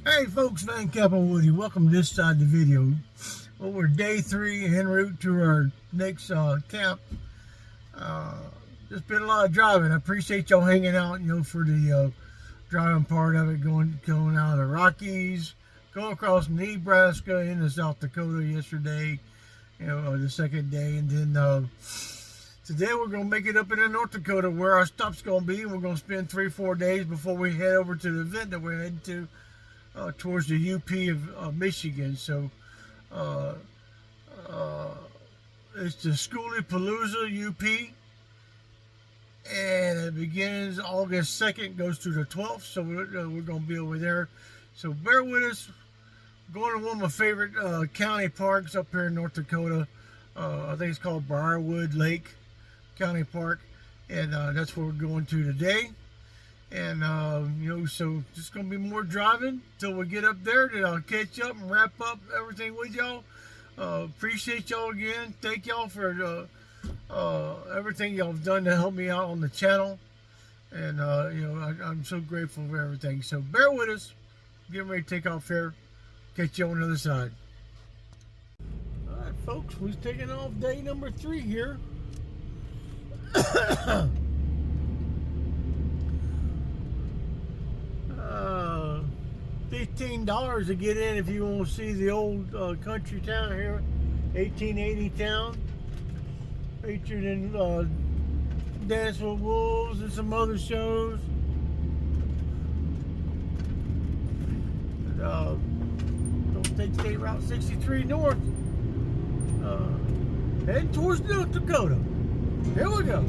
Hey folks, VanCampinWoody, welcome to this side of the video. Well, we're day 3 en route to our next camp. Uh, just been a lot of driving. I appreciate y'all hanging out, for the driving part of it, going out of the Rockies, going across Nebraska into South Dakota yesterday, the second day, and then today we're going to make it up into North Dakota where our stop's going to be, and we're going to spend 3-4 days before we head over to the event that we're heading to. Towards the UP of Michigan. So it's the Schoolie-Palooza UP, and it begins August 2nd, goes to the 12th. So we're going to be over there. So bear with us. Going to one of my favorite county parks up here in North Dakota. I think it's called Briarwood Lake County Park, and that's where we're going to today. And, so just going to be more driving till we get up there. Then I'll catch up and wrap up everything with y'all. Appreciate y'all again. Thank y'all for everything y'all have done to help me out on the channel. And, I'm so grateful for everything. So bear with us. Getting ready to take off here. Catch you on the other side. All right, folks. We're taking off day number 3 here. $15 to get in if you want to see the old country town here, 1880 town, featured in Dance with Wolves and some other shows. Don't take State Route 63 north, heading towards North Dakota. Here we go.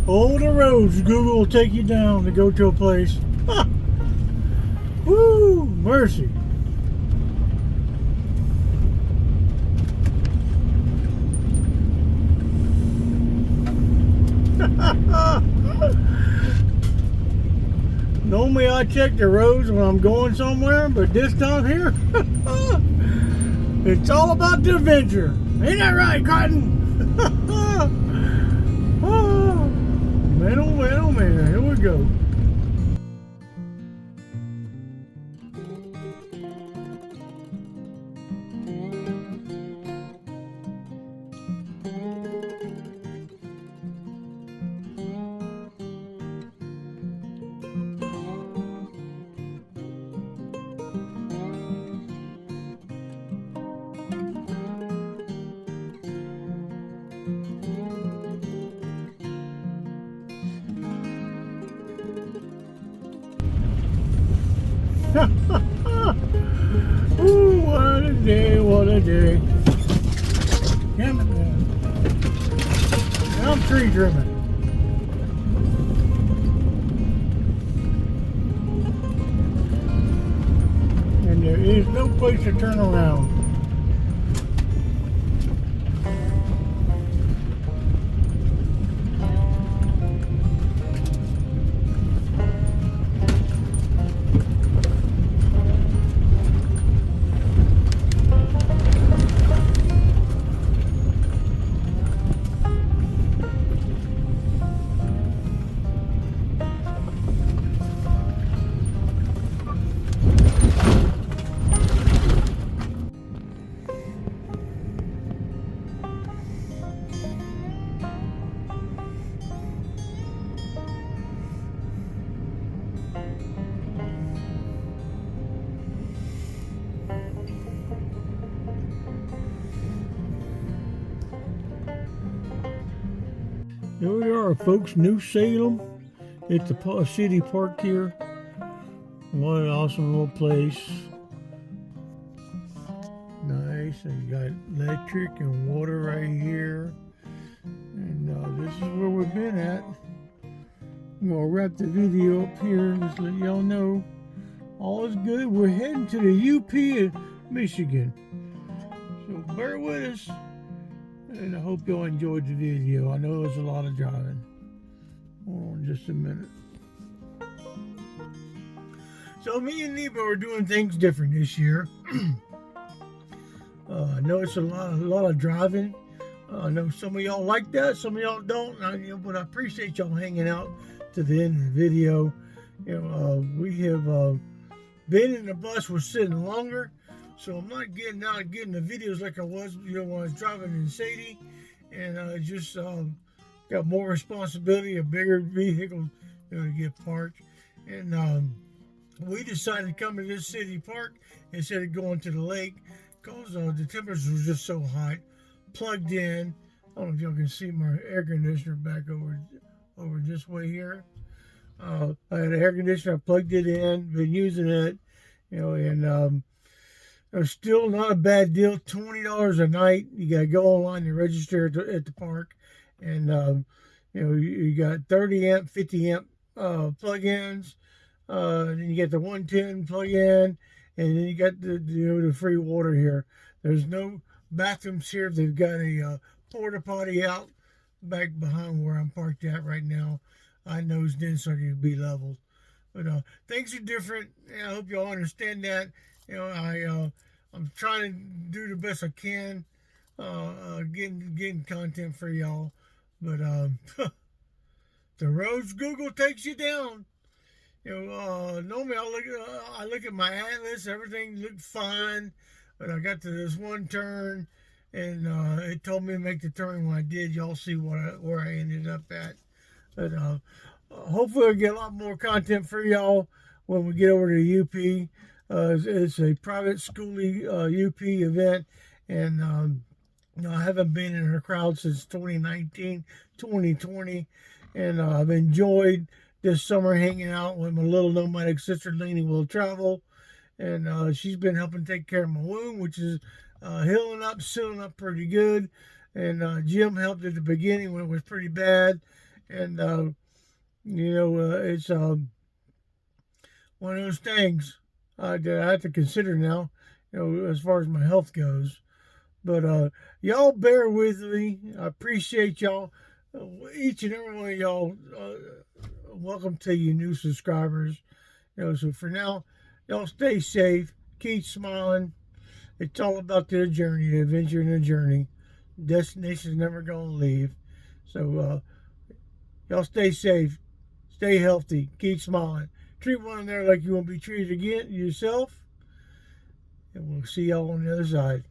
All the roads Google will take you down to go to a place. Woo, mercy. Normally I check the roads when I'm going somewhere, but this time here, it's all about the adventure. Ain't that right, Cotton? Oh, man, oh man, oh man, here we go. Ooh, what a day, what a day. Damn it, man. Now I'm tree trimming. And there is no place to turn around. Here we are, folks, New Salem. It's a city park here. What an awesome little place. Nice, and you got electric and water right here. And this is where we've been at. I'm gonna wrap the video up here and just let y'all know all is good. We're heading to the UP in Michigan. So bear with us. And I hope y'all enjoyed the video. I know there's a lot of driving. Hold on just a minute. So me and Neva are doing things different this year. I know it's a lot of driving. I know some of y'all like that, some of y'all don't. But I appreciate y'all hanging out to the end of the video. We have been in the bus. We're sitting longer. So I'm not getting out and getting the videos like I was, when I was driving in Sadie, and I just got more responsibility, a bigger vehicle, to get parked, and we decided to come to this city park instead of going to the lake because the temperatures were just so hot. Plugged in. I don't know if y'all can see my air conditioner back over this way here. I had an air conditioner. I plugged it in. Been using it, and. It's still not a bad deal. $20 a night. You got to go online and register at the park, and you got 30 amp, 50 amp plug-ins. Then you get the 110 plug-in, and then you got the free water here. There's no bathrooms here. They've got a porta potty out back behind where I'm parked at right now. I nosed in so I could be leveled. But things are different. I hope y'all understand that. I'm trying to do the best I can, getting content for y'all. But the roads Google takes you down. Normally I look at my atlas, everything looked fine, but I got to this one turn, and it told me to make the turn. When I did, y'all see where I ended up at. But hopefully I'll get a lot more content for y'all when we get over to UP. It's a private schooly UP event, and I haven't been in a crowd since 2019, 2020, and I've enjoyed this summer hanging out with my little nomadic sister, Lainey Will Travel, and she's been helping take care of my wound, which is healing up, sealing up pretty good, and Jim helped at the beginning when it was pretty bad, And it's one of those things that I have to consider now, as far as my health goes. But y'all bear with me. I appreciate y'all, each and every one of y'all. Welcome to you new subscribers. So for now, y'all stay safe, keep smiling. It's all about the journey, the adventure and the journey. Destination's never gonna leave. So y'all stay safe, stay healthy, keep smiling. Treat one another like you want to be treated again yourself. And we'll see y'all on the other side.